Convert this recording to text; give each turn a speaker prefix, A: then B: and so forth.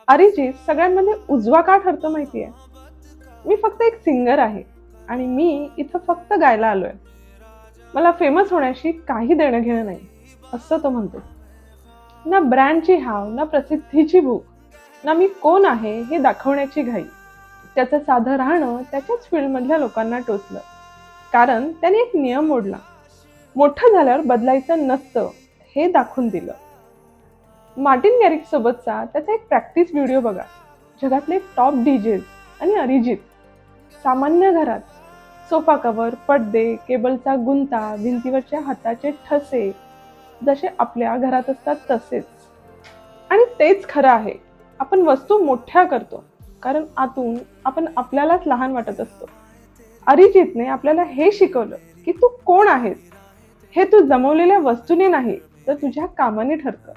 A: अरिजित सगळ्यांमध्ये उजवा का ठरतो माहितीये? मी फक्त एक सिंगर आहे आणि मी इथं फक्त गायला आलोय. मला फेमस होण्याशी काही देणं घेणं नाही, असं तो म्हणतो. ना ब्रँडची हाव, ना प्रसिद्धीची भूक, ना मी कोण आहे हे दाखवण्याची घाई. त्याचं साधं राहणं त्याच्याच फील्डमधल्या लोकांना टोचलं, कारण त्याने एक नियम मोडला. मोठं झाल्यावर बदलायचं नसतं हे दाखवून दिलं. मार्टिन गॅरिक्स सोबतचा त्याचा एक प्रॅक्टिस व्हिडिओ बघा. जगातले टॉप डीजेज आणि अरिजित सामान्य घरात सोफा कव्हर, पडदे, केबलचा गुंता, भिंतीवरच्या हाताचे ठसे जसे आपल्या घरात असतात तसेच. आणि तेच खरं आहे. आपण वस्तू मोठ्या करतो कारण आतून आपण आपल्यालाच लहान वाटत असतो. अरिजितने आपल्याला हे शिकवलं की तू कोण आहेस हे तू जमवलेल्या वस्तूने नाही तर तुझ्या कामाने ठरतं.